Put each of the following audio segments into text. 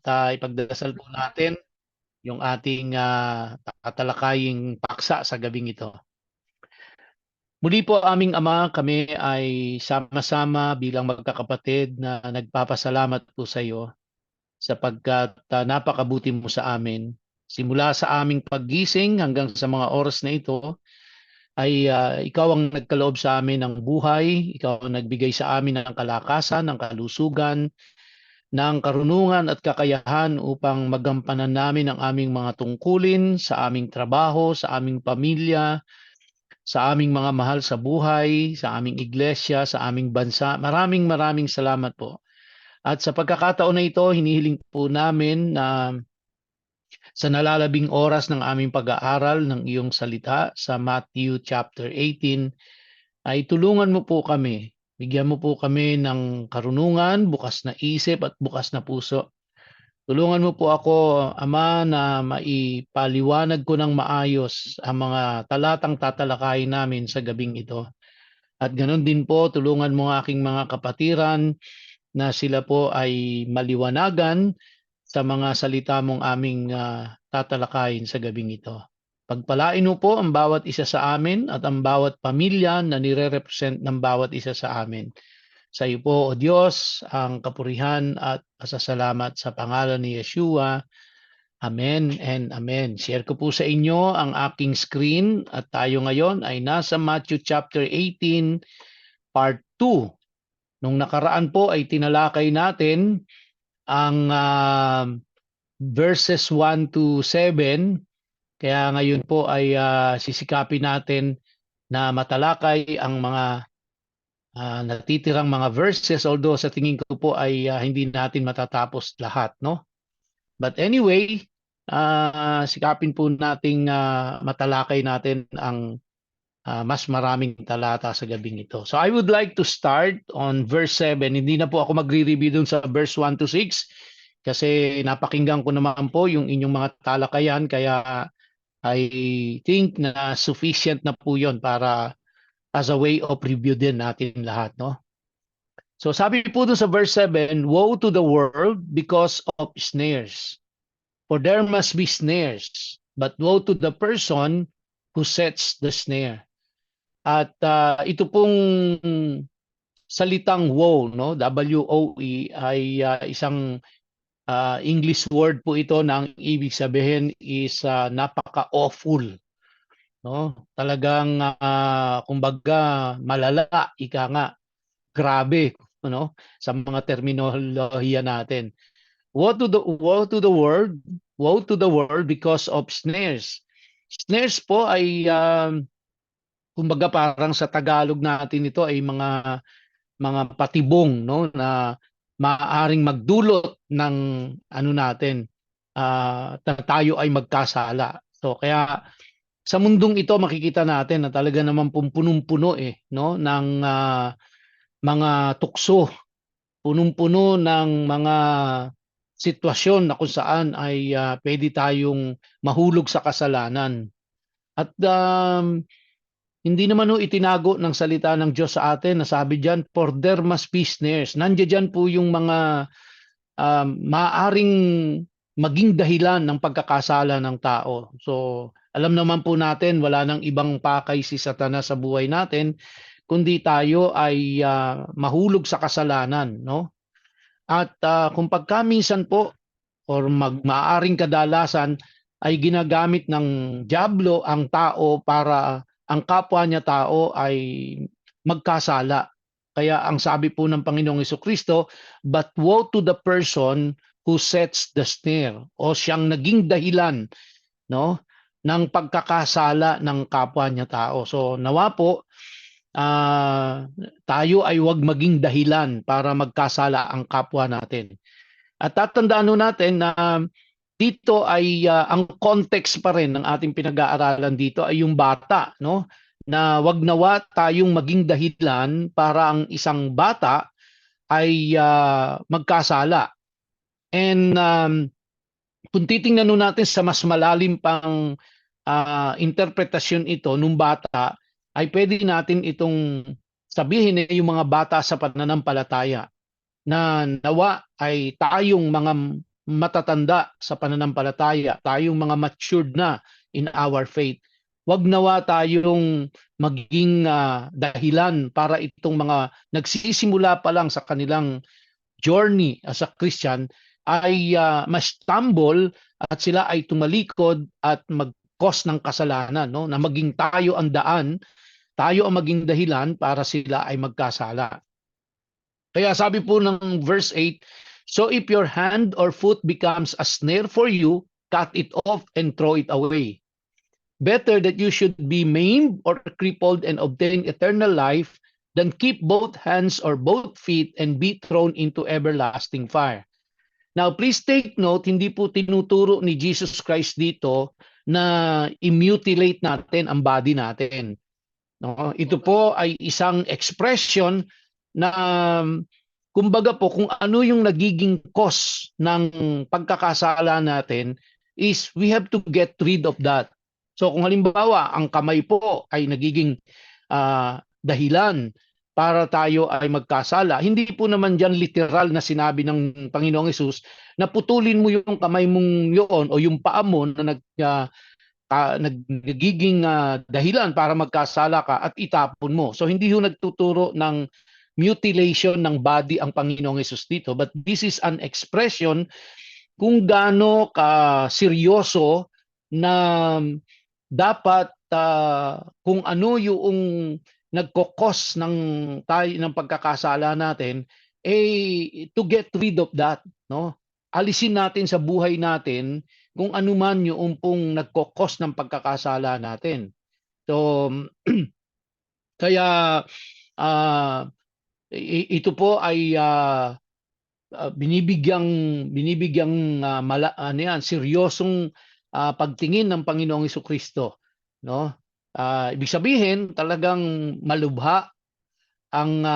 ipagdasal po natin yung ating tatalakaying paksa sa gabing ito. Muli po aming Ama, kami ay sama-sama bilang magkakapatid na nagpapasalamat po sa iyo sapagkat napakabuti mo sa amin. Simula sa aming paggising hanggang sa mga oras na ito ay ikaw ang nagkaloob sa amin ng buhay, ikaw ang nagbigay sa amin ng kalakasan, ng kalusugan, ng karunungan at kakayahan upang magampanan namin ang aming mga tungkulin sa aming trabaho, sa aming pamilya, sa aming mga mahal sa buhay, sa aming iglesia, sa aming bansa. Maraming maraming salamat po. At sa pagkakataon na ito, hinihiling po namin na sa nalalabing oras ng aming pag-aaral ng iyong salita sa Matthew chapter 18, ay tulungan mo po kami. Bigyan mo po kami ng karunungan, bukas na isip at bukas na puso. Tulungan mo po ako, Ama, na maipaliwanag ko ng maayos ang mga talatang tatalakayin namin sa gabing ito. At ganoon din po, tulungan mo ang aking mga kapatiran na sila po ay maliwanagan sa mga salita mong aming tatalakayin sa gabing ito. Pagpalain mo po ang bawat isa sa amin at ang bawat pamilya na nire-represent ng bawat isa sa amin. Sa iyo po, O Diyos, ang kapurihan at pasasalamat sa pangalan ni Yeshua. Amen and amen. Share ko po sa inyo ang aking screen at tayo ngayon ay nasa Matthew chapter 18, part 2. Nung nakaraan po ay tinalakay natin ang verses 1 to 7. Kaya ngayon po ay sisikapin natin na matalakay ang mga natitirang mga verses, although sa tingin ko po ay hindi natin matatapos lahat, no? But anyway, sikapin po nating matalakay natin ang mas maraming talata sa gabing ito. So I would like to start on verse 7. Hindi na po ako magre-review dun sa verse 1 to 6 kasi napakinggan ko naman po yung inyong mga talakayan, kaya I think na sufficient na po yun para as a way of review din natin lahat, no? So sabi po dun sa verse 7, woe to the world because of snares. For there must be snares, but woe to the person who sets the snare. At ito pong salitang woe, no? W-O-E ay isang English word po ito na ang ibig sabihin is napaka-awful. No? Talagang kumbaga malala, ika nga, grabe, no? Sa mga terminolohiya natin. Woe to the world, woe to the world because of snares. Snares po ay kumbaga parang sa Tagalog natin ito ay mga patibong, no, na maaaring magdulot ng ano natin na tayo ay magkasala. So kaya sa mundong ito makikita natin na talaga naman punong-puno no ng mga tukso, punong-puno ng mga sitwasyon na kung saan ay pwede tayong mahulog sa kasalanan. At hindi naman itinago ng salita ng Diyos sa atin na sabi diyan, for there must be snares. Nandiyan dyan po yung mga maaaring maging dahilan ng pagkakasala ng tao. So, alam naman po natin, wala nang ibang pakay si Satanas sa buhay natin, kundi tayo ay mahulog sa kasalanan, no? At kung pagkaminsan po, or maaaring kadalasan, ay ginagamit ng dyablo ang tao para ang kapwa niya tao ay magkasala. Kaya ang sabi po ng Panginoong Jesucristo, but woe to the person who sets the snare, o siyang naging dahilan, no, ng pagkakasala ng kapwa niya tao. So nawa po tayo ay wag maging dahilan para magkasala ang kapwa natin. At tatandaan natin na dito ay ang context pa rin ng ating pinag-aaralan dito ay yung bata, no? Na wag nawa tayong maging dahilan para ang isang bata ay magkasala. And kung titingnan natin sa mas malalim pang interpretasyon ito nung bata, ay pwede natin itong sabihin na yung mga bata sa pananampalataya na nawa ay tayong mga matatanda sa pananampalataya, tayong mga matured na in our faith, wag nawa tayong maging dahilan para itong mga nagsisimula pa lang sa kanilang journey as a Christian ay ma-stumble at sila ay tumalikod at mag-cause ng kasalanan, no? Na maging tayo ang daan, tayo ang maging dahilan para sila ay magkasala. Kaya sabi po ng verse 8, so if your hand or foot becomes a snare for you, cut it off and throw it away. Better that you should be maimed or crippled and obtain eternal life than keep both hands or both feet and be thrown into everlasting fire. Now, please take note, hindi po tinuturo ni Jesus Christ dito na i-mutilate natin ang body natin. No? Ito po ay isang expression na kumbaga po kung ano yung nagiging cause ng pagkakasala natin is we have to get rid of that. So kung halimbawa ang kamay po ay nagiging dahilan para tayo ay magkasala, hindi po naman dyan literal na sinabi ng Panginoong Hesus na putulin mo yung kamay mong yun o yung paa mo na nagiging dahilan para magkasala ka at itapon mo. So hindi yung nagtuturo ng mutilation ng body ang Panginoong Hesus dito, but this is an expression kung gaano ka seryoso na dapat kung ano yung nagkokos ng pagkakasala natin, to get rid of that, no? Alisin natin sa buhay natin kung ano man yung pong nagkokos ng pagkakasala natin. So kaya ito po ay binibigyang seryosong pagtingin ng Panginoong Hesukristo, no? Ibig sabihin talagang malubha ang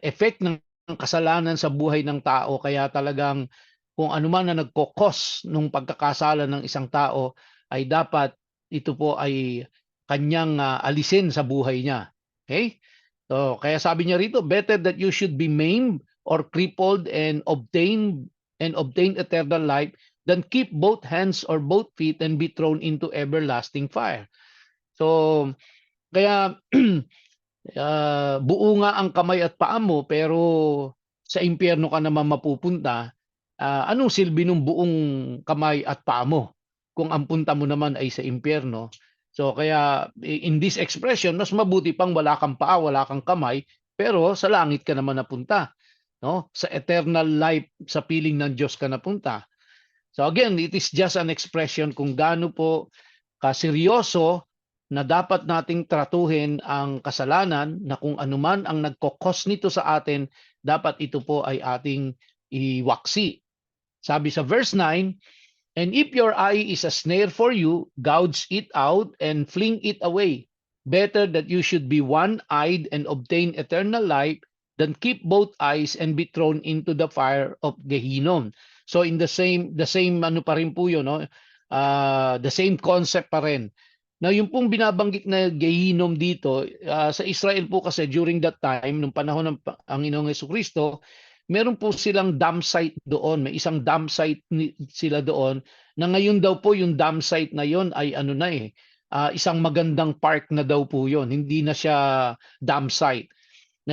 effect ng kasalanan sa buhay ng tao, kaya talagang kung ano man na nagkokos ng pagkakasala ng isang tao ay dapat ito po ay kanyang alisin sa buhay niya. Okay? So, kaya sabi niya rito, better that you should be maimed or crippled and obtain eternal life than keep both hands or both feet and be thrown into everlasting fire. So, kaya buo nga ang kamay at paa mo pero sa impyerno ka naman mapupunta. Anong silbi ng buong kamay at paa mo kung ang punta mo naman ay sa impyerno? So kaya in this expression, mas mabuti pang wala kang paa, wala kang kamay, pero sa langit ka naman napunta, no? Sa eternal life, sa piling ng Diyos ka napunta. So again, it is just an expression kung gaano po kaseryoso na dapat nating tratuhin ang kasalanan, na kung anuman ang nagkokos nito sa atin, dapat ito po ay ating iwaksi. Sabi sa verse 9, and if your eye is a snare for you, gouge it out and fling it away. Better that you should be one-eyed and obtain eternal life than keep both eyes and be thrown into the fire of Gehinnom. So in the same ano pa rin po yun, no? The same concept pa rin. Now yung pong binabanggit na Gehinnom dito, sa Israel po kasi during that time, nung panahon ng Panginoong Hesukristo, meron po silang dam site doon. May isang dam site sila doon na ngayon daw po yung dam site na yon ay ano na isang magandang park na daw po yon. Hindi na siya dam site.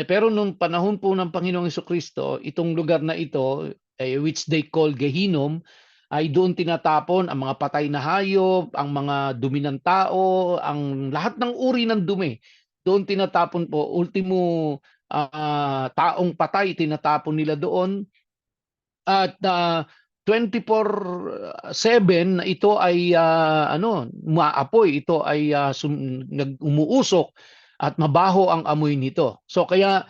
Pero nung panahon po ng Panginoong Hesukristo, itong lugar na ito, which they call Gehinnom, ay doon tinatapon ang mga patay na hayop, ang mga dumi ng tao, ang lahat ng uri ng dumi. Doon tinatapon po. Ultimo taong patay tinatapon nila doon. At 24/7 na ito ay maapoy, ito ay umuusok at mabaho ang amoy nito. So kaya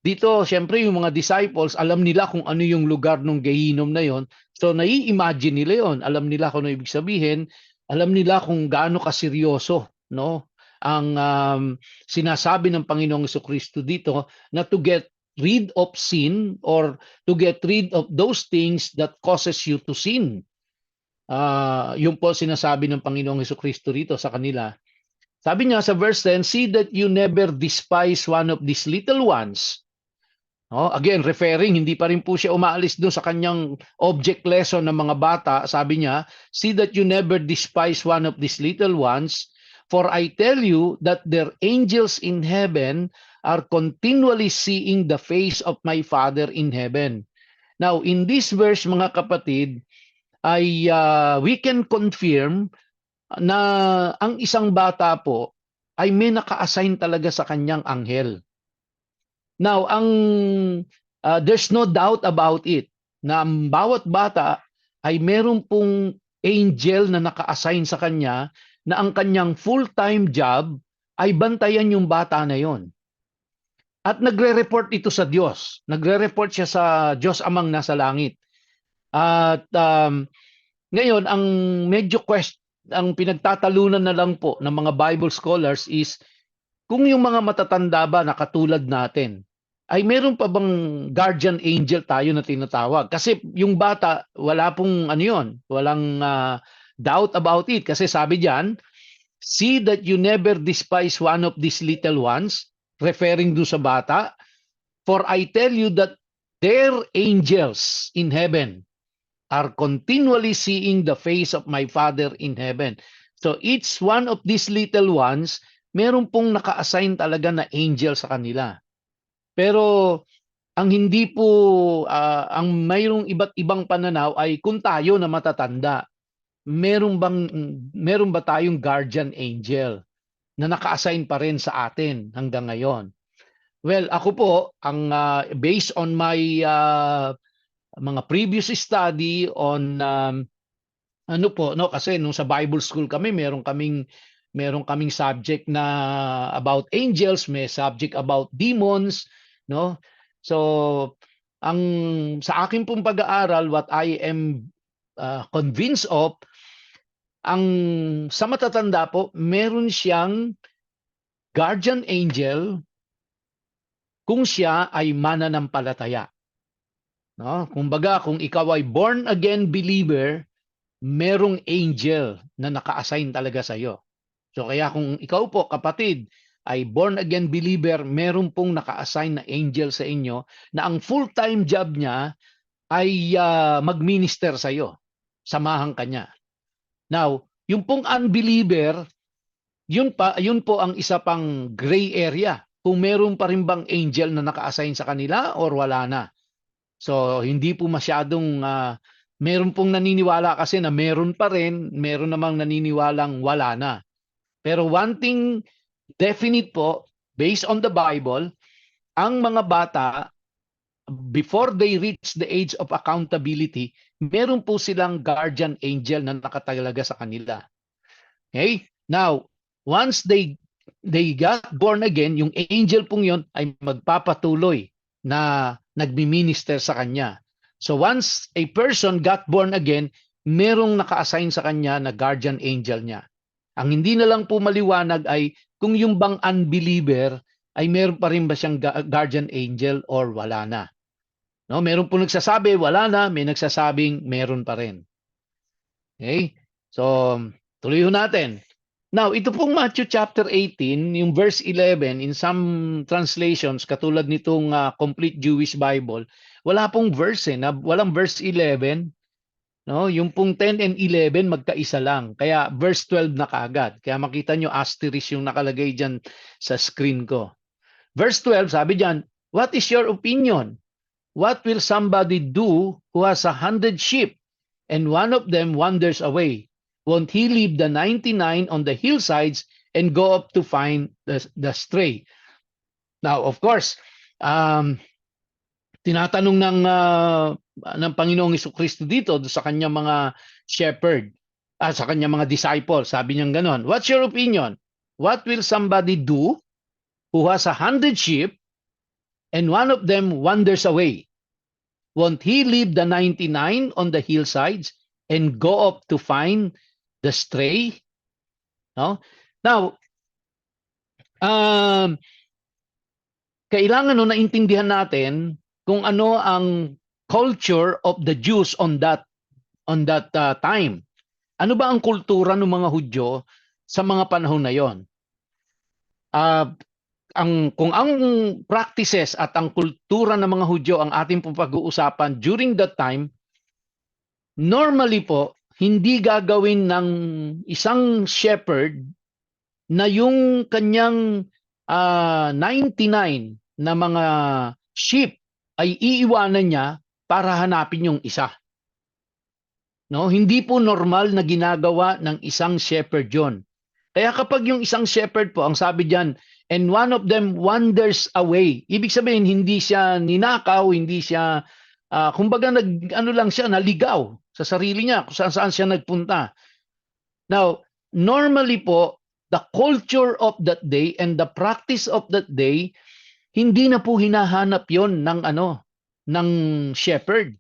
dito, siyempre yung mga disciples, alam nila kung ano yung lugar ng Gehinnom na yon. So nai-imagine nila yon. Alam nila kung ano ibig sabihin. Alam nila kung gaano kaseryoso, no? Ang sinasabi ng Panginoong Hesukristo dito na to get rid of sin or to get rid of those things that causes you to sin. Yung po sinasabi ng Panginoong Hesukristo dito sa kanila. Sabi niya sa verse 10, see that you never despise one of these little ones. Again, referring, hindi pa rin po siya umaalis doon sa kanyang object lesson ng mga bata. Sabi niya, see that you never despise one of these little ones, for I tell you that their angels in heaven are continually seeing the face of my Father in heaven. Now, in this verse, mga kapatid, ay we can confirm na ang isang bata po ay may naka-assign talaga sa kanyang anghel. Now, there's no doubt about it na ang bawat bata ay meron pong angel na naka-assign sa kanya na ang kanyang full-time job ay bantayan yung bata na yon. At nagre-report ito sa Diyos. Nagre-report siya sa Diyos amang nasa langit. At ngayon, ang medyo ang pinagtatalunan na lang po ng mga Bible scholars is kung yung mga matatanda ba na katulad natin, ay meron pa bang guardian angel tayo na tinatawag? Kasi yung bata, wala pong ano yun, walang doubt about it. Kasi sabi diyan, see that you never despise one of these little ones, referring do sa bata, for I tell you that their angels in heaven are continually seeing the face of my Father in heaven. So each one of these little ones, meron pong naka-assign talaga na angel sa kanila. Pero ang hindi po, ang mayroong iba't ibang pananaw ay kung tayo na matatanda, meron ba tayong guardian angel na naka-assign pa rin sa atin hanggang ngayon? Well, ako po, based on my mga previous study on ano po, no, kasi nung sa Bible school kami, meron kaming subject na about angels, may subject about demons, no? So ang sa akin pong pag-aaral, what I am convinced of, ang sa matatanda po, meron siyang guardian angel kung siya ay mananampalataya. No? Kumbaga, kung ikaw ay born again believer, merong angel na naka-assign talaga sa iyo. So kaya kung ikaw po, kapatid, ay born again believer, meron pong naka-assign na angel sa inyo na ang full-time job niya ay mag-minister sa iyo. Samahan ka niya. Now, yung pong unbeliever, yun po ang isa pang gray area. Kung meron pa rin bang angel na naka-assign sa kanila or wala na. So, hindi po masyadong meron pong naniniwala kasi na meron pa rin, meron namang naniniwalang wala na. Pero one thing definite po, based on the Bible, ang mga bata, before they reach the age of accountability, meron po silang guardian angel na nakatalaga sa kanila. Okay? Now, once they got born again, yung angel pong yon ay magpapatuloy na nagmi-minister sa kanya. So once a person got born again, merong naka-assign sa kanya na guardian angel niya. Ang hindi na lang po maliwanag ay kung yung bang unbeliever ay meron pa rin ba siyang guardian angel or wala na. No, meron po nagsasabi wala na, may nagsasabing meron pa rin. Okay? So, tuloy natin. Now, ito pong Matthew chapter 18, yung verse 11, in some translations, katulad nitong Complete Jewish Bible, wala pong verse walang verse 11. No? Yung pong 10 and 11, magkaisa lang. Kaya verse 12 na kaagad. Kaya makita nyo asterisk yung nakalagay dyan sa screen ko. Verse 12, sabi dyan, what is your opinion? What will somebody do who has 100 sheep and one of them wanders away? Won't he leave the 99 on the hillsides and go up to find the stray? Now, of course, tinatanong ng Panginoong Jesucristo dito sa kanyang mga shepherd, sa kanyang mga disciples, sabi niya ganon, what's your opinion? What will somebody do who has 100 sheep and one of them wanders away? Won't he leave the 99 on the hillsides and go up to find the stray? No? Now, kailangan naintindihan natin kung ano ang culture of the Jews on that time. Ano ba ang kultura ng mga Hudyo sa mga panahon na yon? kung ang practices at ang kultura ng mga Hudyo ang ating pag-uusapan during that time, normally po, hindi gagawin ng isang shepherd na yung kanyang 99 na mga sheep ay iiwanan niya para hanapin yung isa. No, hindi po normal na ginagawa ng isang shepherd 'yon. Kaya kapag yung isang shepherd po, ang sabi diyan, and one of them wanders away. Ibig sabihin hindi siya ninakaw, hindi siya kumbaga ano lang siya, naligaw sa sarili niya kung saan siya nagpunta. Now, normally po, the culture of that day and the practice of that day, hindi na po hinahanap 'yon ng shepherd.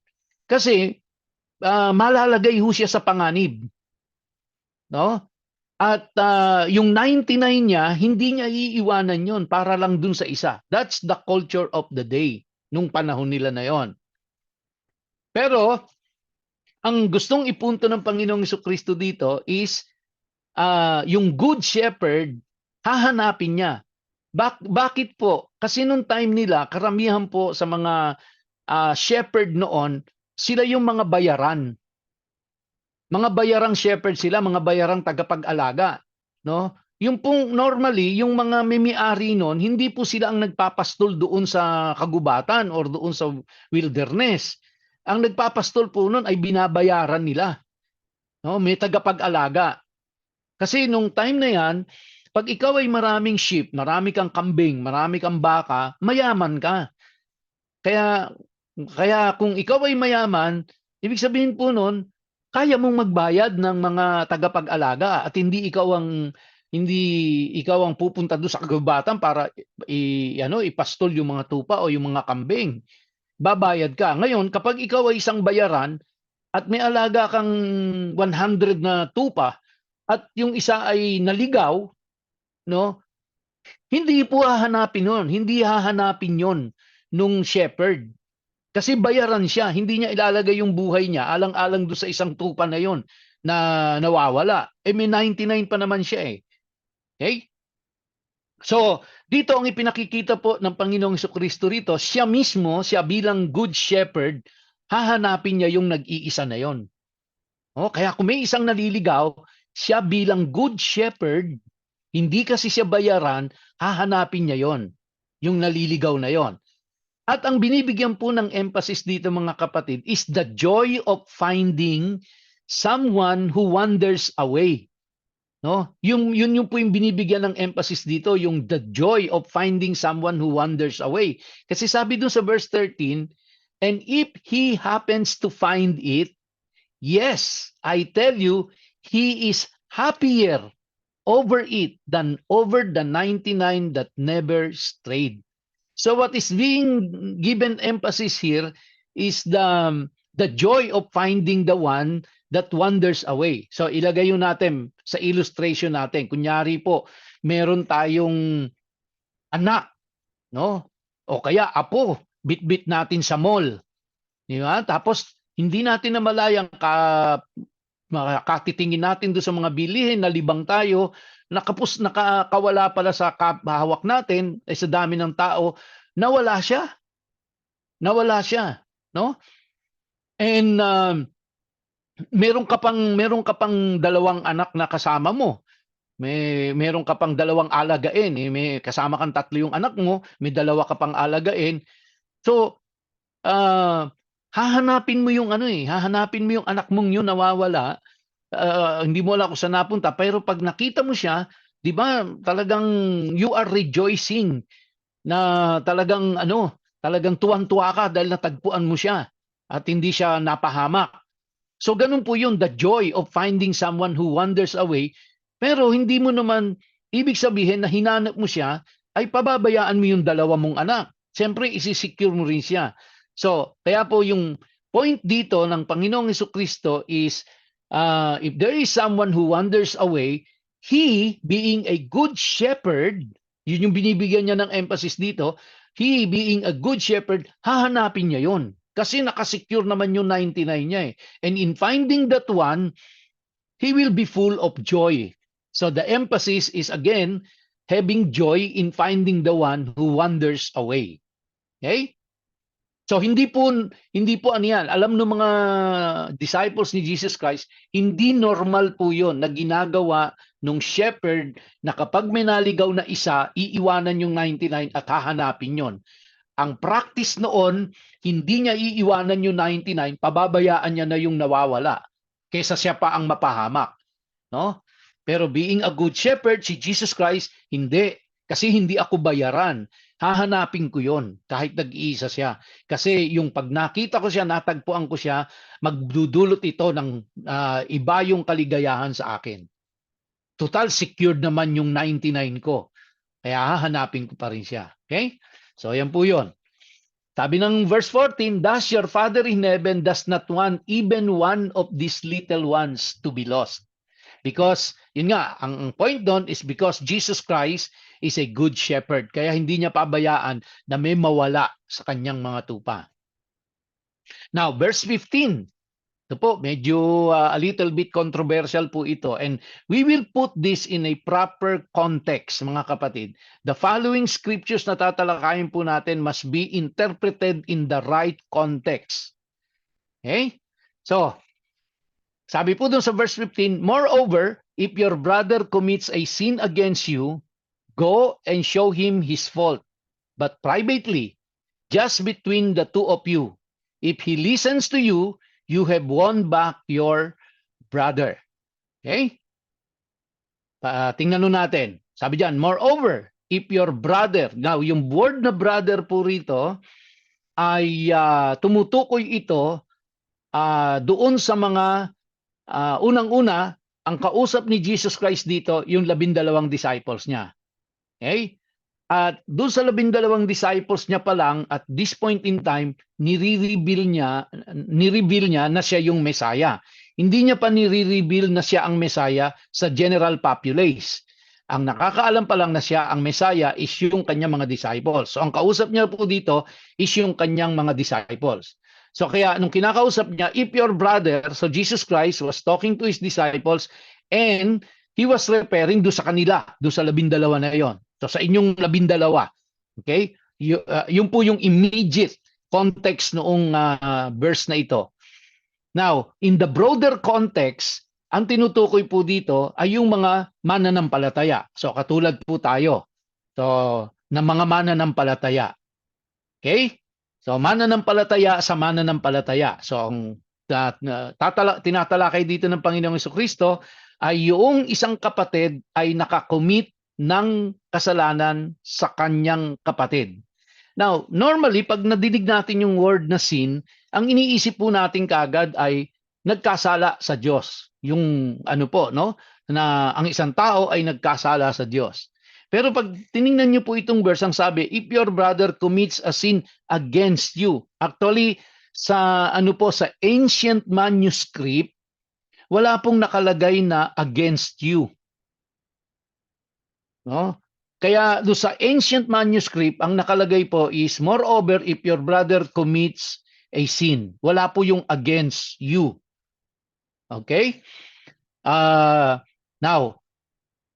Kasi malalagay ho siya sa panganib. No? At yung 99 niya, hindi niya iiwanan yon para lang dun sa isa. That's the culture of the day nung panahon nila na yon. Pero, ang gustong ipunto ng Panginoong Jesucristo dito is yung good shepherd, hahanapin niya. Bakit po? Kasi nung time nila, karamihan po sa mga shepherd noon, sila yung mga bayaran. Mga bayarang shepherd sila, mga bayarang tagapag-alaga, no? Yung pong normally, yung mga may-ari noon, hindi po sila ang nagpapastol doon sa kagubatan or doon sa wilderness. Ang nagpapastol po noon ay binabayaran nila. No? May tagapag-alaga. Kasi nung time na yan, pag ikaw ay maraming sheep, marami kang kambing, marami kang baka, mayaman ka. Kaya kung ikaw ay mayaman, ibig sabihin po noon, kaya mong magbayad ng mga tagapag-alaga at hindi ikaw ang pupunta doon sa kagubatan para ipastol yung mga tupa o yung mga kambing. Babayad ka. Ngayon, kapag ikaw ay isang bayaran at may alaga kang 100 na tupa at yung isa ay naligaw, no? Hindi po hahanapin nun. Hindi hahanapin yon nung shepherd. Kasi bayaran siya, hindi niya ilalagay yung buhay niya alang-alang do sa isang tupa na yon na nawawala. May 99 pa naman siya eh. Okay? So, dito ang ipinakikita po ng Panginoong Jesucristo rito, siya mismo, siya bilang good shepherd, hahanapin niya yung nag-iisa na yon. Kaya kung may isang naliligaw, siya bilang good shepherd, hindi kasi siya bayaran, hahanapin niya yon, yung naliligaw na yon. At ang binibigyan po ng emphasis dito mga kapatid is the joy of finding someone who wanders away. No? Yun po yung binibigyan ng emphasis dito, yung the joy of finding someone who wanders away. Kasi sabi dun sa verse 13, and if he happens to find it, yes, I tell you, he is happier over it than over the 99 that never strayed. So what is being given emphasis here is the joy of finding the one that wanders away. So ilagay yun natin sa illustration natin. Kunyari po, meron tayong anak, no? O kaya apo, bit-bit natin sa mall. Di ba? Tapos hindi natin namalayang makatitingin natin doon sa mga bilihin, nalibang tayo, nakawala pala sa hawak natin, sa dami ng tao, nawala siya. Nawala siya, no? And meron ka pang dalawang anak na kasama mo. Meron ka pang dalawang alagain, may kasama kang 3 yung anak mo, may 2 ka pang alagain. So, hahanapin mo yung hahanapin mo yung anak mong yun nawawala. Hindi mo alam kung saan napunta, pero pag nakita mo siya, 'di ba, talagang you are rejoicing na talagang talagang tuwan-tuwa ka dahil natagpuan mo siya at hindi siya napahamak. So ganun po yun, the joy of finding someone who wanders away, pero hindi mo naman ibig sabihin na hinanap mo siya ay pababayaan mo yung 2 mong anak. Siyempre, isi-secure mo rin siya. So, kaya po yung point dito ng Panginoong Jesucristo is if there is someone who wanders away, he being a good shepherd, yun yung binibigyan niya ng emphasis dito, he being a good shepherd, hahanapin niya yon. Kasi nakasecure naman yung 99 niya eh. And in finding that one, he will be full of joy. So the emphasis is again, having joy in finding the one who wanders away. Okay? So hindi po ano yan. Alam ng mga disciples ni Jesus Christ, hindi normal po 'yon na ginagawa nung shepherd na kapag may naligaw na isa, iiwanan yung 99 at hahanapin 'yon. Ang practice noon, hindi niya iiwanan yung 99, pababayaan niya na yung nawawala kaysa siya pa ang mapahamak, no? Pero being a good shepherd, si Jesus Christ, hindi. Kasi hindi ako bayaran. Hahanapin ko yon kahit nag-iisa siya. Kasi yung pag nakita ko siya, natagpuan ko siya, magdudulot ito ng iba yung kaligayahan sa akin. Total secured naman yung 99 ko. Kaya hahanapin ko pa rin siya. Okay? So yan po yun. Sabi ng verse 14, "Thus your Father in heaven does not want even one of these little ones to be lost." Because, yun nga, ang point doon is because Jesus Christ is a good shepherd. Kaya hindi niya pabayaan na may mawala sa kanyang mga tupa. Now, verse 15. Ito po, medyo a little bit controversial po ito. And we will put this in a proper context, mga kapatid. The following scriptures na tatalakayin po natin must be interpreted in the right context. Okay? So, sabi po dun sa verse 15, "Moreover, if your brother commits a sin against you, go and show him his fault, but privately, just between the two of you. If he listens to you, you have won back your brother." Okay? Tingnan nun natin. Sabi diyan, "Moreover, if your brother," now yung word na brother po rito ay tumutukoy ito doon sa mga unang-una, ang kausap ni Jesus Christ dito, yung 12 disciples niya. Okay? At doon sa 12 disciples niya pa lang, at this point in time, nire-reveal niya na siya yung Messiah. Hindi niya pa nire-reveal na siya ang Messiah sa general populace. Ang nakakaalam pa lang na siya ang Messiah is yung kanyang mga disciples. So ang kausap niya po dito is yung kanyang mga disciples. So kaya nung kinakausap niya, if your brother, so Jesus Christ was talking to his disciples and he was referring do sa kanila, do sa 12 na yon. So sa inyong 12, okay? Yun po yung immediate context noong verse na ito. Now, in the broader context, ang tinutukoy po dito ay yung mga mananampalataya. So katulad po tayo. So, ng mga mananampalataya. Okay? So mananampalataya sa mananampalataya. So ang tinatalakay dito ng Panginoong Jesucristo ay yung isang kapatid ay nakakommit ng kasalanan sa kanyang kapatid. Now, normally pag nadinig natin yung word na sin, ang iniisip po natin kaagad ay nagkasala sa Diyos. Yung ano po, no? Na ang isang tao ay nagkasala sa Diyos. Pero pag tiningnan niyo po itong verse, ang sabi, if your brother commits a sin against you. Actually, sa ano po, sa ancient manuscript, wala pong nakalagay na against you. No? Kaya do sa ancient manuscript, ang nakalagay po is, moreover, if your brother commits a sin. Wala po yung against you. Okay? Now,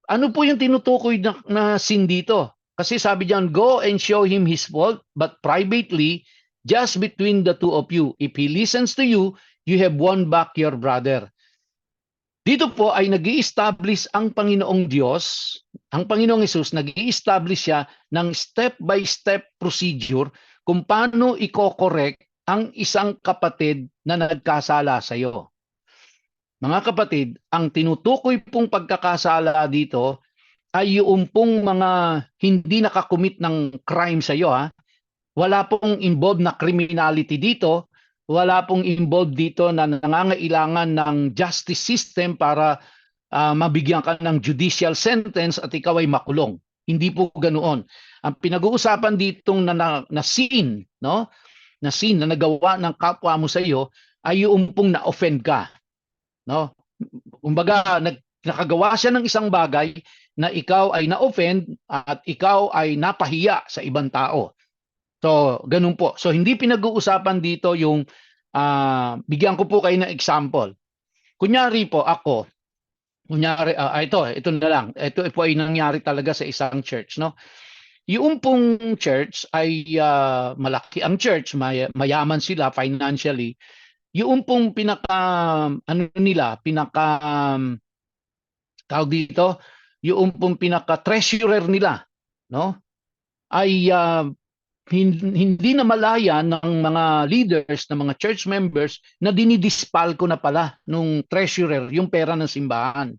ano po yung tinutukoy na sin dito? Kasi sabi diyan, go and show him his fault, but privately, just between the two of you. If he listens to you, you have won back your brother. Dito po ay nag-i-establish ang Panginoong Diyos, ang Panginoong Hesus, nag-i-establish siya ng step-by-step procedure kung paano i-correct ang isang kapatid na nagkasala sa iyo. Mga kapatid, ang tinutukoy pong pagkakasala dito ay yung pong mga hindi nakakumit ng crime sa iyo. Wala pong involved na criminality dito. Wala pong involved dito na nangangailangan ng justice system para mabigyan ka ng judicial sentence at ikaw ay makulong. Hindi po ganoon. Ang pinag-uusapan ditong na sin, no? Na sin na nagawa ng kapwa mo sa iyo ay yung pong na-offend ka. No? Kumbaga, nakagawa siya ng isang bagay na ikaw ay na-offend at ikaw ay napahiya sa ibang tao. So, ganun po. So, hindi pinag-uusapan dito yung, bigyan ko po kayo ng example. Kunyari po, ako, Kunyari, ito na lang. Ito po ay nangyari talaga sa isang church, no? Yung pong church ay malaki ang church, mayaman sila financially. Yung pong pinaka ano nila, pinaka tawag dito, yung pong pinaka treasurer nila, no? Ay hindi na malaya ng mga leaders, ng mga church members na dinidispal ko na pala nung treasurer yung pera ng simbahan.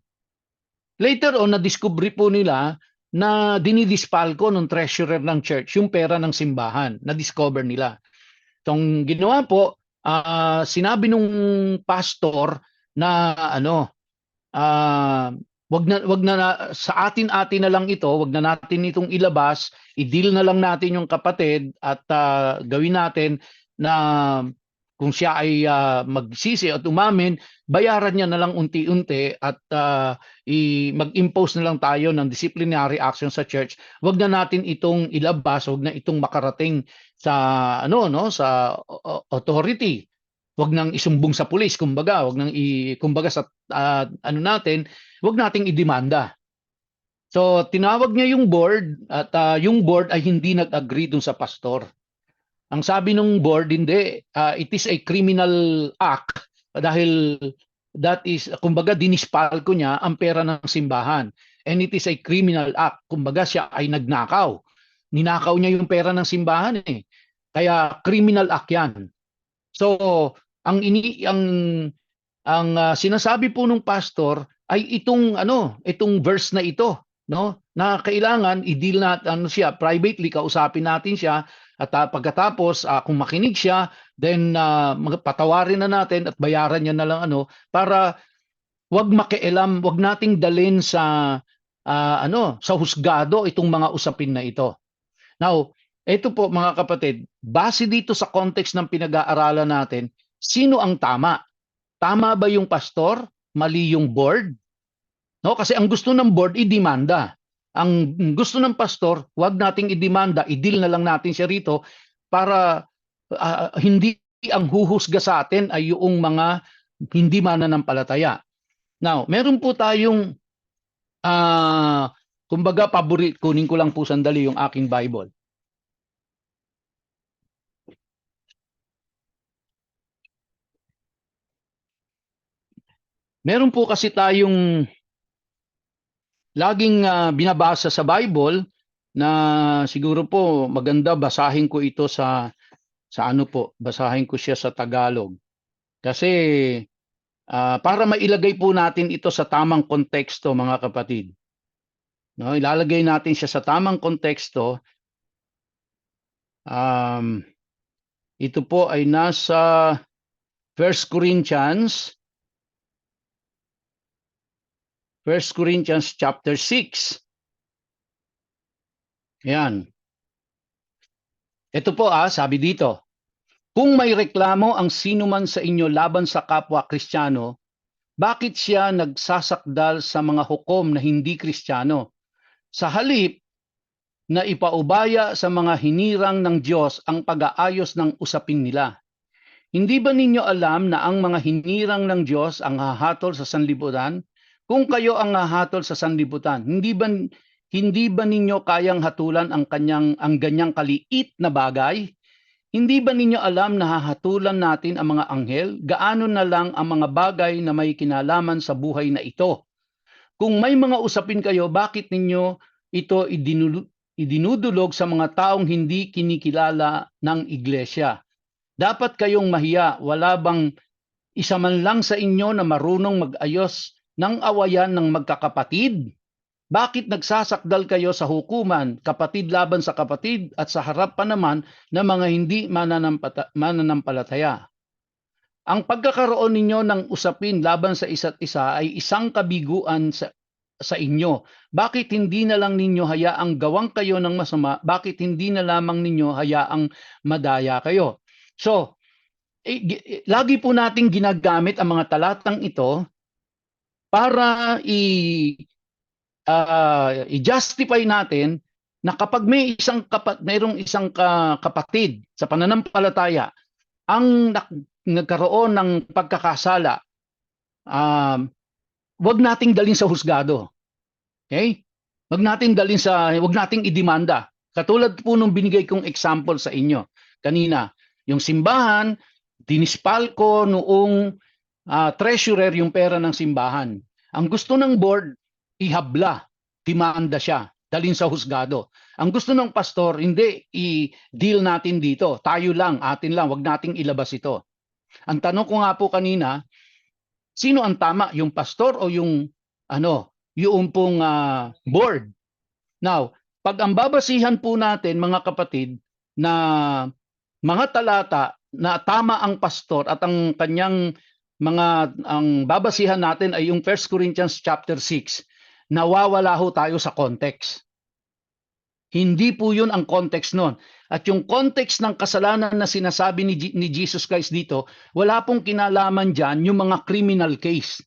Later on, na-discover po nila na dinidispalko ng treasurer ng church yung pera ng simbahan. Na-discover nila. Itong ginawa po, sinabi nung pastor na wag na sa atin-atin na lang ito, wag na natin itong ilabas, i-deal na lang natin yung kapatid at gawin natin na kung siya ay magsisi at umamin, bayaran niya na lang unti-unti at mag-impose na lang tayo ng disciplinary action sa church. Wag na natin itong ilabas, wag na itong makarating sa sa authority. Wag nang isumbong sa pulis, kumbaga, wag nang kumbaga sa wag nating idemanda. So tinawag niya yung board at yung board ay hindi nag-agree dun sa pastor. Ang sabi ng board, hindi, it is a criminal act dahil that is, kumbaga, dinispal ko niya ang pera ng simbahan. And it is a criminal act. Kumbaga, siya ay nagnakaw. Ninakaw niya yung pera ng simbahan eh. Kaya criminal act yan. So, ang sinasabi po ng pastor ay itong verse na ito, no? Na kailangan i-deal natin siya privately, kausapin natin siya at pagkatapos kung makinig siya, then patawarin na natin at bayaran niya na lang para wag makialam, wag nating dalhin sa sa husgado itong mga usapin na ito. Now, ito po mga kapatid, base dito sa context ng pinag-aaralan natin, sino ang tama? Tama ba yung pastor? Mali yung board? No, kasi ang gusto ng board i-demanda. Ang gusto ng pastor, wag nating i-demanda, i-deal na lang natin siya rito para hindi ang huhusga sa atin ay yung mga hindi mananampalataya. Now, meron po tayong kumbaga kunin ko lang po sandali yung aking Bible. Meron po kasi tayong laging binabasa sa Bible na siguro po maganda basahin ko ito sa basahin ko siya sa Tagalog. Kasi para mailagay po natin ito sa tamang konteksto, mga kapatid. No, ilalagay natin siya sa tamang konteksto. Ito po ay nasa 1 Corinthians chapter 6. Yan. Ito po sabi dito, kung may reklamo ang sinuman sa inyo laban sa kapwa Kristiyano, bakit siya nagsasakdal sa mga hukom na hindi Kristiyano? Sa halip na ipaubaya sa mga hinirang ng Diyos ang pag-aayos ng usapin nila. Hindi ba ninyo alam na ang mga hinirang ng Diyos ang hahatol sa sanlibutan? Kung kayo ang hahatol sa sanlibutan, hindi ba ninyo kayang hatulan ang ganyang kaliit na bagay? Hindi ba ninyo alam na hahatulan natin ang mga anghel? Gaano na lang ang mga bagay na may kinalaman sa buhay na ito? Kung may mga usapin kayo, bakit ninyo ito idinudulog sa mga taong hindi kinikilala ng iglesia? Dapat kayong mahiya, wala bang isa man lang sa inyo na marunong mag-ayos ng awayan ng magkakapatid? Bakit nagsasakdal kayo sa hukuman, kapatid laban sa kapatid at sa harap pa naman ng mga hindi mananampalataya? Ang pagkakaroon ninyo ng usapin laban sa isa't isa ay isang kabiguan sa inyo. Bakit hindi na lang ninyo hayaang gawang kayo ng masama? Bakit hindi na lamang ninyo hayaang madaya kayo? So, lagi po nating ginagamit ang mga talatang ito para i-justify natin na kapag mayroong isang kapatid sa pananampalataya ang nagkaroon ng pagkakasala, wag nating dalhin sa husgado. Okay? Wag nating idemanda. Katulad po nung binigay kong example sa inyo kanina, yung simbahan, dinispal ko noong treasurer yung pera ng simbahan. Ang gusto ng board, ihabla, demanda siya, dalhin sa husgado. Ang gusto ng pastor, hindi, i-deal natin dito. Tayo lang, atin lang, wag nating ilabas ito. Ang tanong ko nga po kanina, sino ang tama, yung pastor o yung yung pong board? Now, pag ang babasihan po natin mga kapatid na mga talata na tama ang pastor at ang kanyang ang babasihan natin ay yung 1 Corinthians chapter 6, nawawala ho tayo sa context. Hindi po yun ang context nun. At yung context ng kasalanan na sinasabi ni Jesus Christ dito, wala pong kinalaman dyan yung mga criminal case.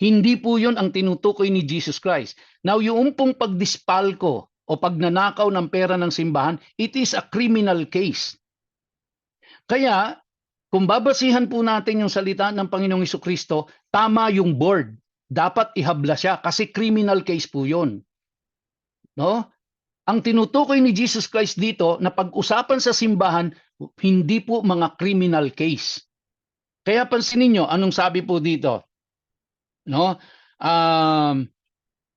Hindi po yun ang tinutukoy ni Jesus Christ. Now, yung pong pagdispalko o pagnanakaw ng pera ng simbahan, it is a criminal case. Kaya, kung babasihan po natin yung salita ng Panginoong Jesucristo, tama yung board. Dapat ihabla siya kasi criminal case po yun. No? Ang tinutukoy ni Jesus Christ dito na pag-usapan sa simbahan, hindi po mga criminal case. Kaya pansinin niyo, anong sabi po dito? No?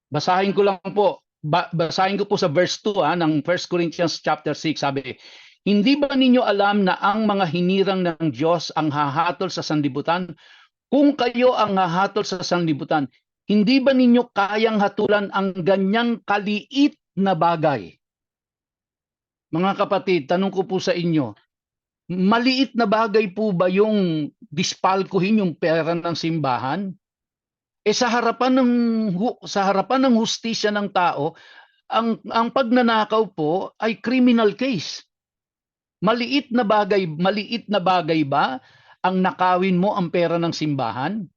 Basahin ko lang po. Basahin ko po sa verse 2 ng 1 Corinthians chapter 6. Sabi, hindi ba ninyo alam na ang mga hinirang ng Diyos ang hahatol sa sanlibutan? Kung kayo ang hahatol sa sanlibutan, hindi ba ninyo kayang hatulan ang ganyang kaliit na bagay? Mga kapatid, tanong ko po sa inyo, maliit na bagay po ba yung dispalkuhin yung pera ng simbahan? Sa harapan ng hustisya ng tao, ang pagnanakaw po ay criminal case. Maliit na bagay ba ang nakawin mo ang pera ng simbahan?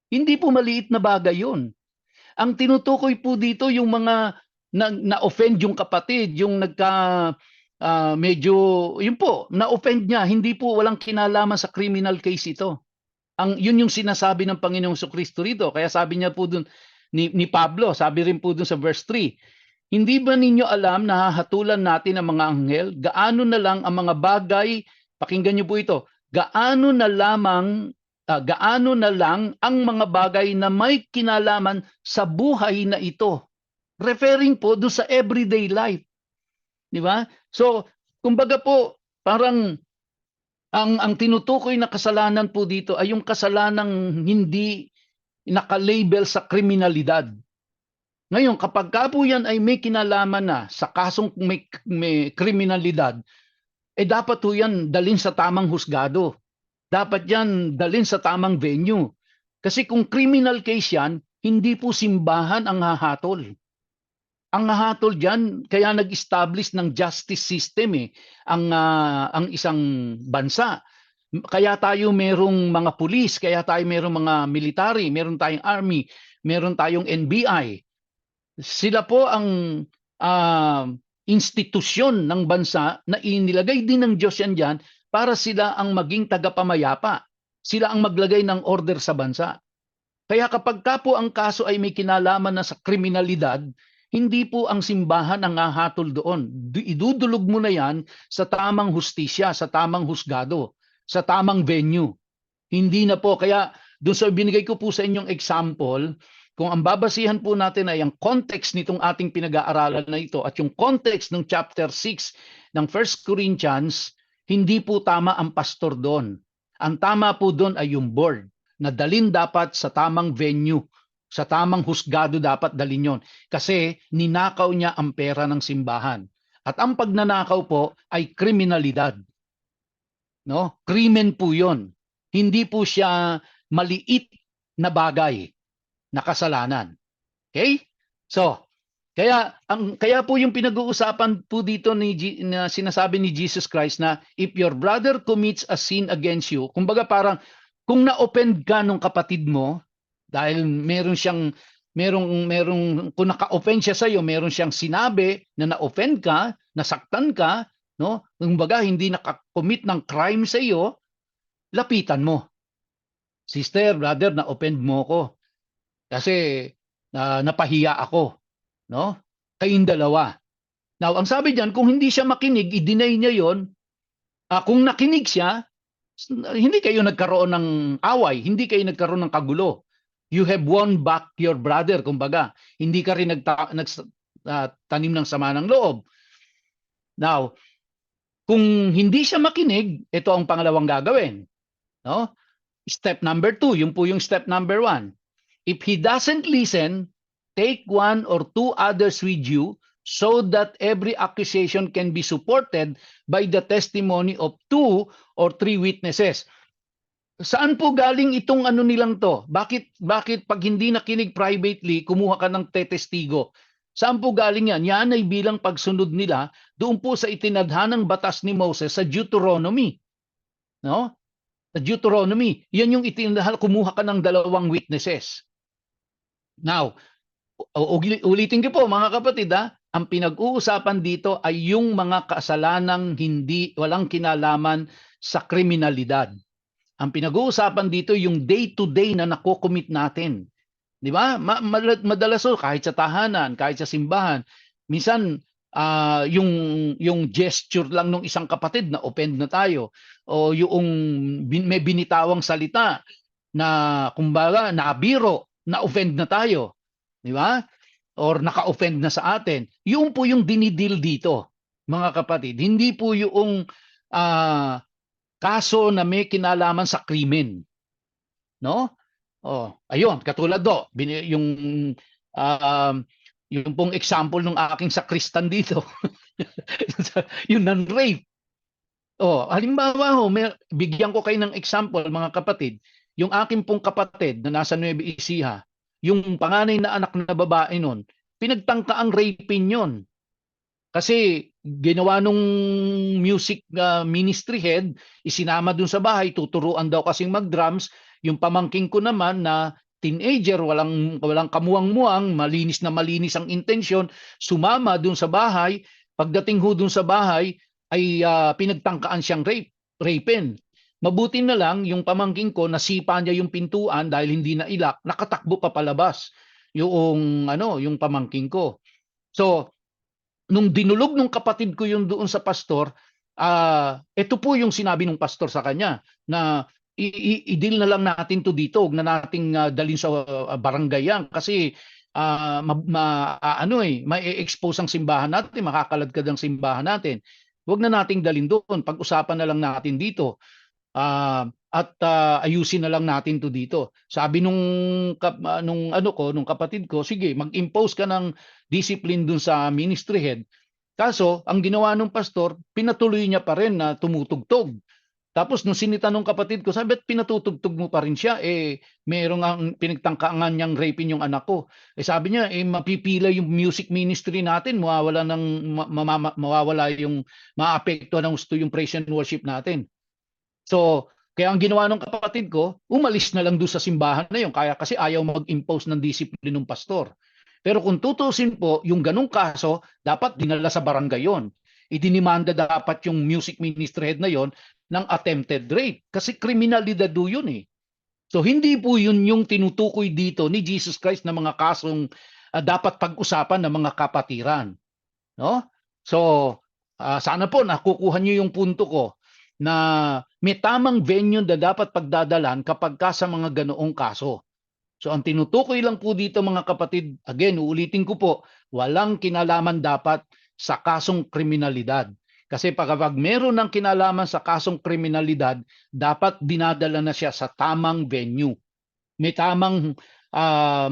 Hindi po maliit na bagay 'yon. Ang tinutukoy po dito yung mga na-offend yung kapatid, yung medyo yun po, na-offend niya, hindi po walang kinalaman sa criminal case ito. Yun yung sinasabi ng Panginoong Jesucristo rito. Kaya sabi niya po dun ni Pablo, sabi rin po dun sa verse 3, hindi ba ninyo alam na hahatulan natin ang mga anghel? Gaano na lang ang mga bagay, pakinggan niyo po ito, gaano na lang ang mga bagay na may kinalaman sa buhay na ito. Referring po doon sa everyday life. Di ba? So, kumbaga po, parang ang tinutukoy na kasalanan po dito ay yung kasalanang hindi naka-label sa kriminalidad. Ngayon, kapag ka po yan ay may kinalaman na sa kasong may kriminalidad, dapat po yan dalhin sa tamang husgado. Dapat yan dalhin sa tamang venue. Kasi kung criminal case yan, hindi po simbahan ang hahatol. Ang hahatol diyan, kaya nag-establish ng justice system ang isang bansa. Kaya tayo merong mga pulis, kaya tayo merong mga military, meron tayong army, meron tayong NBI. Sila po ang institusyon ng bansa na inilagay din ng Diyos yan dyan para sila ang maging tagapamayapa. Sila ang maglagay ng order sa bansa. Kaya kapag ka po ang kaso ay may kinalaman na sa kriminalidad, hindi po ang simbahan ang hahatol doon. Idudulog mo na yan sa tamang hustisya, sa tamang husgado, sa tamang venue. Hindi na po. Kaya doon sa binigay ko po sa inyong example, kung ang babasihan po natin ay ang context nitong ating pinag-aaralan na ito at yung context ng chapter 6 ng 1 Corinthians, hindi po tama ang pastor doon. Ang tama po doon ay yung board na dalin dapat sa tamang venue. Sa tamang husgado dapat dalhin yon. Kasi ninakaw niya ang pera ng simbahan. At ang pagnanakaw po ay kriminalidad. No? Krimen po yon. Hindi po siya maliit na bagay na kasalanan. Okay? So, kaya po yung pinag-uusapan po dito na sinasabi ni Jesus Christ na if your brother commits a sin against you, kumbaga parang kung na-offend ka ng kapatid mo, dahil kung naka-offend siya sa iyo, meron siyang sinabi na na-offend ka, nasaktan ka, no? Kumbaga hindi naka-commit ng crime sa iyo, lapitan mo. Sister, brother, na-offend mo ko. Kasi napahiya ako, no? Kayong dalawa. Now, ang sabi diyan, kung hindi siya makinig, i-deny niya 'yon. Kung nakinig siya, hindi kayo nagkaroon ng away, hindi kayo nagkaroon ng kagulo. You have won back your brother, kumbaga. Hindi ka rin tanim ng sama ng loob. Now, kung hindi siya makinig, ito ang pangalawang gagawin. No? Step number 2, yung po yung step number 1. If he doesn't listen, take 1 or 2 others with you so that every accusation can be supported by the testimony of 2 or 3 witnesses. Saan po galing itong ano nilang to? Bakit pag hindi nakinig privately, kumuha ka ng tetestigo? Saan po galing yan? Yan ay bilang pagsunod nila doon po sa itinadhanang batas ni Moses sa Deuteronomy. No? Sa Deuteronomy, yan yung itinadhan, kumuha ka ng 2 witnesses. Now, ulitin ko po mga kapatid, ang pinag-uusapan dito ay yung mga kasalanang walang kinalaman sa kriminalidad. Ang pinag-uusapan dito yung day-to-day na nakocommit natin. Di ba? Madalas kahit sa tahanan, kahit sa simbahan, minsan yung gesture lang ng isang kapatid na offend na tayo, o yung may binitawang salita na kumbaga nabiro, na offend na tayo. Di ba? Or naka-offend na sa atin. Yun po yung dinidil dito, mga kapatid. Hindi po yung kaso na may kinalaman sa krimen. No? Ayun, katulad yung pong example ng aking sakristan dito. Yung non-rape. Halimbawa bigyan ko kayo ng example mga kapatid. Yung aking pong kapatid na nasa Nueva Ecija, yung panganay na anak na babae nun, pinagtangka ang raping yun. Kasi ginawa nung music ministry head, isinama dun sa bahay, tuturuan daw kasing mag-drums. Yung pamangking ko naman na teenager, walang kamuwang-muwang, malinis na malinis ang intensyon, sumama dun sa bahay. Pagdating ho dun sa bahay, ay pinagtangkaan siyang rapin. Mabuti na lang yung pamangking ko, nasipa niya yung pintuan dahil hindi na ilak, nakatakbo pa palabas yung pamangking ko. So, nung dinulog ng kapatid ko yung doon sa pastor, ito po yung sinabi ng pastor sa kanya na i-deal na lang natin to dito, huwag na nating dalhin sa barangay yan kasi ma-expose ang simbahan natin, makakaladkad ang simbahan natin. Huwag na nating dalhin doon, pag-usapan na lang natin dito. At ayusin na lang natin to dito. Sabi nung kapatid ko, sige, mag-impose ka ng discipline dun sa ministry head. Kaso, ang ginawa ng pastor, pinatuloy niya pa rin na tumutugtog. Tapos nung sinita nung kapatid ko, sabi, pinatutugtog mo pa rin siya, merong ang pinagtangkaan niyang raping yung anak ko. Sabi niya, mapipila yung music ministry natin, mawawala yung maapekto ng gusto yung praise and worship natin. So, kaya ang ginawa ng kapatid ko, umalis na lang doon sa simbahan na yun. Kasi ayaw mag-impose ng discipline ng pastor. Pero kung tutusin po, yung ganung kaso, dapat dinala sa barangay yon. Idinimanda dapat yung music ministry head na yon ng attempted rape. Kasi kriminalidad do yun eh. So, hindi po yun yung tinutukoy dito ni Jesus Christ na mga kasong dapat pag-usapan ng mga kapatiran. No? So, sana po nakukuha niyo yung punto ko na may tamang venue na dapat pagdadalan kapag sa mga ganoong kaso. So ang tinutukoy lang po dito mga kapatid, again, uulitin ko po, walang kinalaman dapat sa kasong kriminalidad. Kasi kapag meron ng kinalaman sa kasong kriminalidad, dapat dinadala na siya sa tamang venue. May tamang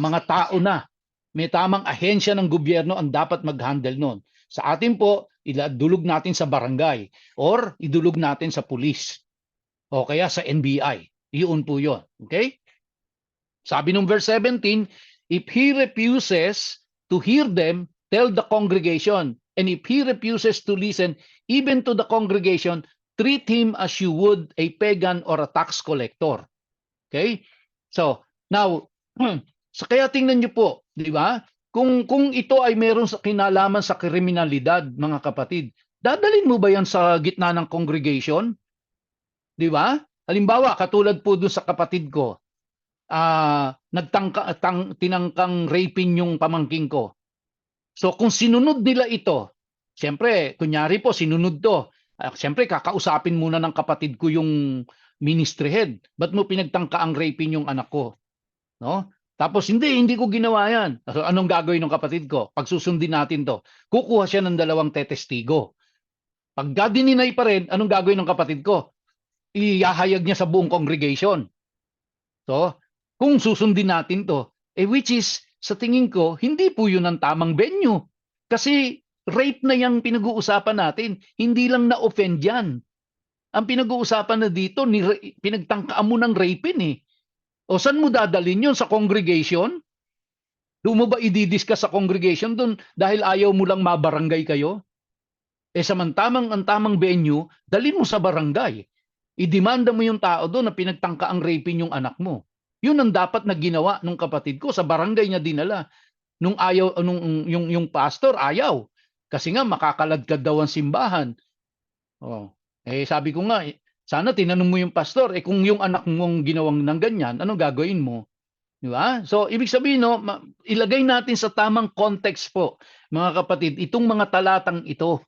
mga tao na, may tamang ahensya ng gobyerno ang dapat mag-handle nun. Sa atin po, idulog natin sa barangay or idulog natin sa pulis o kaya sa NBI. Iyon po yun. Okay? Sabi nung verse 17, if he refuses to hear them, tell the congregation. And if he refuses to listen even to the congregation, treat him as you would a pagan or a tax collector. Okay? So, now, kaya tingnan niyo po, di ba? Kung ito ay meron sa kinalaman sa kriminalidad, mga kapatid, dadalhin mo ba yan sa gitna ng congregation? Di ba? Halimbawa, katulad po doon sa kapatid ko, tinangkang rapin yung pamangking ko. So kung sinunod nila ito, siyempre, kunyari po, sinunod to. Siyempre, kakausapin muna ng kapatid ko yung ministry head. Ba't mo pinagtangka ang rapin yung anak ko? No? Tapos hindi ko ginawa yan. So, anong gagawin ng kapatid ko? Pag susundin natin to, kukuha siya ng 2 tetestigo. Pagka dininay pa rin, anong gagawin ng kapatid ko? Ihahayag niya sa buong congregation. So, kung susundin natin to, which is, sa tingin ko, hindi po yun ang tamang venue. Kasi rape na yung pinag-uusapan natin. Hindi lang na-offend yan. Ang pinag-uusapan na dito, pinagtangkaan mo ng rapin eh. O saan mo dadalhin yun? Sa congregation? Doon mo ba i-discuss sa congregation doon dahil ayaw mo lang mabarangay kayo? Samantamang ang tamang venue, dalhin mo sa barangay. Idemanda mo yung tao doon na pinagtangka ang rapin yung anak mo. Yun ang dapat na ginawa nung kapatid ko, sa barangay niya dinala. Nung ayaw, yung pastor ayaw. Kasi nga makakaladkad daw ang simbahan. Oh. Sabi ko nga, sana tinanong mo yung pastor, kung yung anak mong ginawang ng ganyan, anong gagawin mo? Di ba? So, ibig sabihin, no, ilagay natin sa tamang context po, mga kapatid, itong mga talatang ito.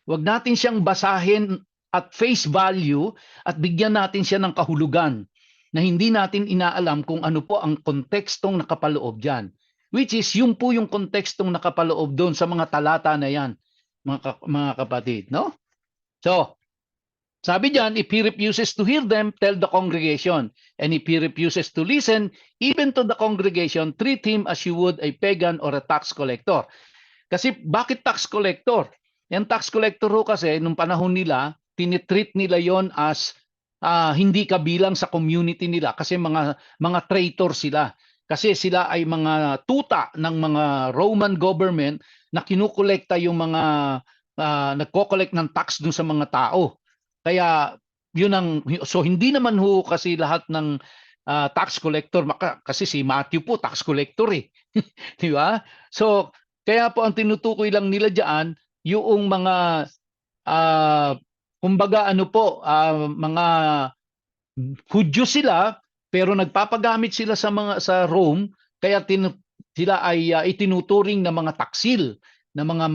Huwag natin siyang basahin at face value at bigyan natin siya ng kahulugan na hindi natin inaalam kung ano po ang kontekstong nakapaloob dyan. Which is, yung po yung kontekstong nakapaloob doon sa mga talata na yan, mga kapatid. No? So, sabi diyan, if he refuses to hear them, tell the congregation. And if he refuses to listen, even to the congregation, treat him as you would a pagan or a tax collector. Kasi bakit tax collector? Yung tax collector ho kasi, nung panahon nila, tinitreat nila yon as hindi kabilang sa community nila kasi mga traitor sila. Kasi sila ay mga tuta ng mga Roman government na kinukolekta yung mga nagko-collect ng tax dun sa mga tao. Kaya yun so hindi naman ho kasi lahat ng tax collector kasi si Matthew po tax collector eh. Di ba? So kaya po ang tinutukoy lang nila diyan yung mga kumbaga ano po mga Hudyo sila pero nagpapagamit sila sa Rome kaya sila ay itinuturing na mga taksil na mga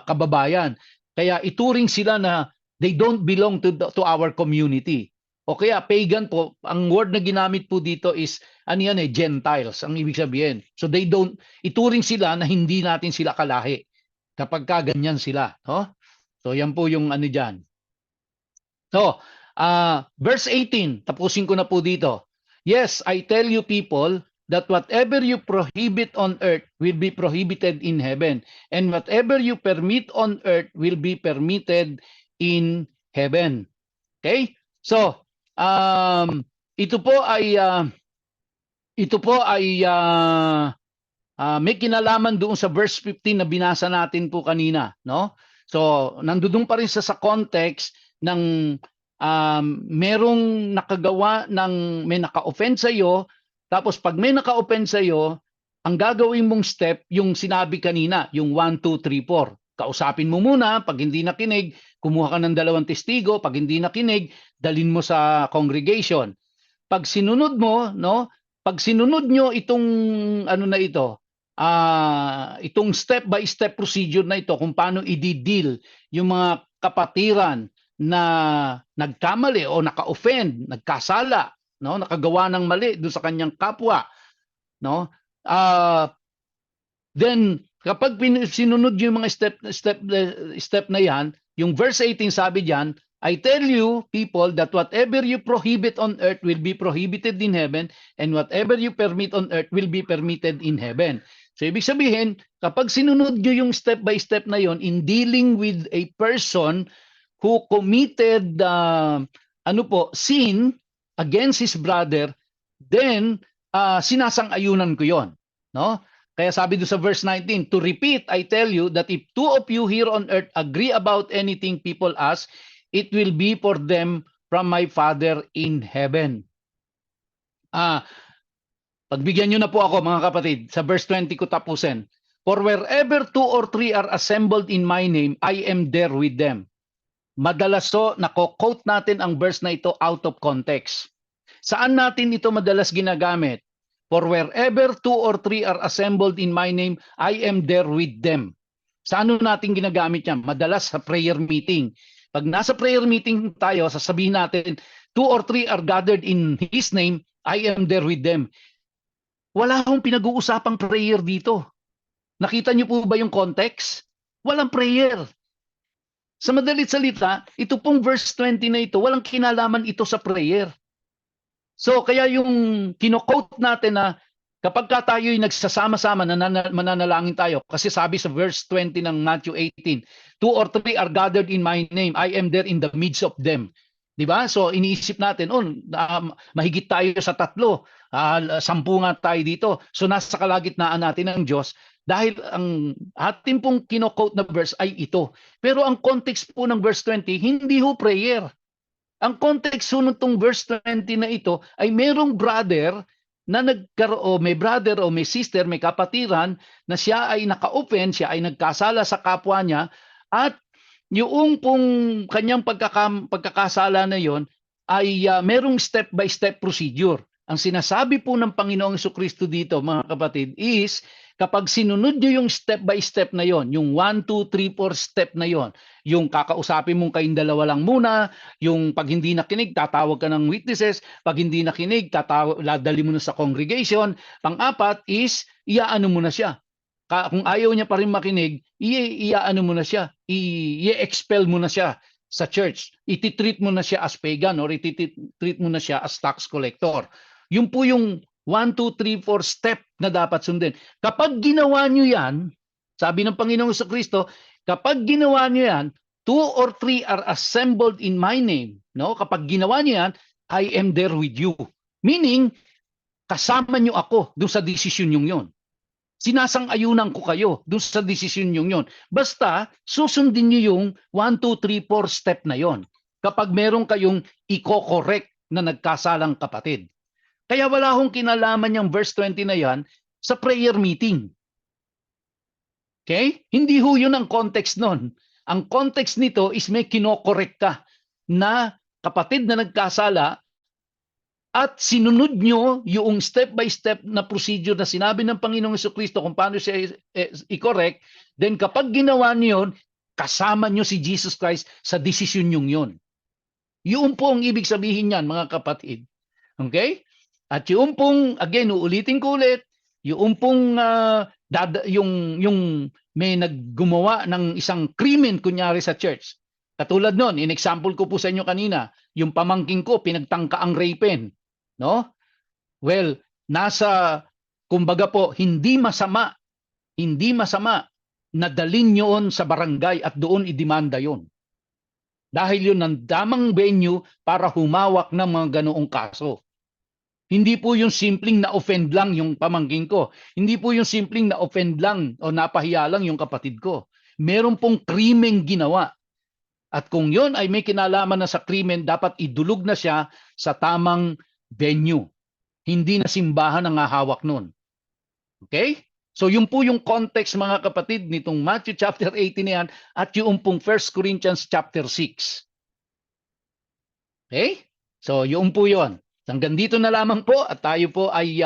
kababayan. Kaya ituring sila na they don't belong to our community. O kaya pagan po, ang word na ginamit po dito is ano yan Gentiles ang ibig sabihin. So they don't, ituring sila na hindi natin sila kalahi kapag ganyan sila. No? So yan po yung ano dyan. So, verse 18, tapusin ko na po dito. Yes, I tell you people that whatever you prohibit on earth will be prohibited in heaven, and whatever you permit on earth will be permitted in heaven. Okay? So, ito po ay may kinalaman doon sa verse 15 na binasa natin po kanina, no? So, nandoon pa rin sa context ng merong nakagawa ng may naka-offend sa iyo, tapos pag may naka-offend sa iyo, ang gagawin mong step yung sinabi kanina, yung 1 2 3 4. Kausapin mo muna, pag hindi nakinig, kumuha ka ng 2 testigo, pag hindi nakinig, dalhin mo sa congregation. Pag sinunod mo, no? Pag sinunod nyo itong ano na ito, itong step by step procedure na ito kung paano i-deal yung mga kapatiran na nagkamali o naka-offend, nagkasala, no, nakagawa ng mali doon sa kanyang kapwa, no? Then kapag sinunod yung mga step na yan, yung verse 18 sabi diyan, I tell you people that whatever you prohibit on earth will be prohibited in heaven, and whatever you permit on earth will be permitted in heaven. So ibig sabihin, kapag sinunod nyo yung step by step na yon in dealing with a person who committed sin against his brother, then sinasang-ayunan ko yon, no? Kaya sabi doon sa verse 19, to repeat, I tell you that if 2 of you here on earth agree about anything people ask, it will be for them from my Father in heaven. Pagbigyan nyo na po ako mga kapatid, sa verse 20 ko tapusin. For wherever 2 or 3 are assembled in my name, I am there with them. Madalas so, nako-quote natin ang verse na ito out of context. Saan natin ito madalas ginagamit? For wherever 2 or 3 are assembled in my name, I am there with them. Saan natin ginagamit yan? Madalas sa prayer meeting. Pag nasa prayer meeting tayo, sasabihin natin, 2 or 3 are gathered in His name, I am there with them. Wala akong pinag-uusapang prayer dito. Nakita niyo po ba yung context? Walang prayer. Sa madalit salita, ito pong verse 20 na ito, walang kinalaman ito sa prayer. So kaya yung kino-quote natin na kapag tayo'y nagsasama-sama, mananalangin tayo, kasi sabi sa verse 20 ng Matthew 18, 2 or 3 are gathered in my name, I am there in the midst of them. Diba? So iniisip natin, mahigit tayo sa 3, 10 nga tayo dito. So nasa kalagitnaan natin ng Diyos dahil ang ating pong kino-quote na verse ay ito. Pero ang context po ng verse 20, hindi ho prayer. Ang context ho nitong verse 20 na ito ay merong brother na may brother o may sister, may kapatiran na siya ay naka-open, siya ay nagkasala sa kapwa niya at yung pong kanyang pagkakasala na yon ay merong step-by-step procedure. Ang sinasabi po ng Panginoong Jesucristo dito, mga kapatid, is kapag sinunod nyo yung step-by-step na yon, yung 1, 2, 3, 4 step na yon, yung kakausapin mong kayong dalawa lang muna, yung pag hindi nakinig, tatawag ka ng witnesses, pag hindi nakinig, ladali mo na sa congregation, pang-apat is, iaano mo na siya. Kung ayaw niya pa rin makinig, iaano mo na siya, i-expel mo na siya sa church. Iti-treat mo na siya as pagan or iti-treat mo na siya as tax collector. Yun po yung 1, 2, 3, 4 step na dapat sundin. Kapag ginawa nyo yan, sabi ng Panginoong Jesucristo, kapag ginawa nyo yan, 2 or 3 are assembled in my name. No? Kapag ginawa nyo yan, I am there with you. Meaning, kasama nyo ako doon sa desisyon nyo yun. Sinasang-ayunan ko kayo doon sa desisyon nyo yun. Basta, susundin nyo yung 1, 2, 3, 4 step na yon. Kapag meron kayong i-correct na nagkasalang kapatid. Kaya wala akong kinalaman yung verse 20 na yan sa prayer meeting. Okay? Hindi ho yun ang context nun. Ang context nito is may kinokorek ka na kapatid na nagkasala at sinunod nyo yung step-by-step na procedure na sinabi ng Panginoong Jesucristo kung paano siya i-correct, then kapag ginawa nyo yun, kasama nyo si Jesus Christ sa desisyon nyo yun. Yun po ang ibig sabihin yan, mga kapatid. Okay? At yung pong, again, uulitin ko ulit, yung pong yung may naggumawa ng isang krimen kunyari sa church. Katulad nun, in-example ko po sa inyo kanina, yung pamangking ko, pinagtangka ang rapin. No? Well, kumbaga po, hindi masama na dalhin yun sa barangay at doon idemanda yun. Dahil yun ang damang venue para humawak ng mga ganoong kaso. Hindi po yung simpleng na-offend lang yung pamangking ko. Hindi po yung simpleng na-offend lang o napahiya lang yung kapatid ko. Meron pong krimeng ginawa. At kung yun ay may kinalaman na sa krimen, dapat idulog na siya sa tamang venue. Hindi na simbahan ang hahawak nun. Okay? So yun po yung context, mga kapatid, nitong Matthew chapter 18 na yan at yung pong 1 Corinthians chapter 6. Okay? So yun po yun. Hanggang dito na lamang po at tayo po ay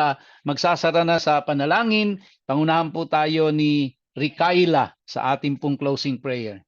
magsasara na sa panalangin. Pangunahan po tayo ni Rikaila sa ating pong closing prayer.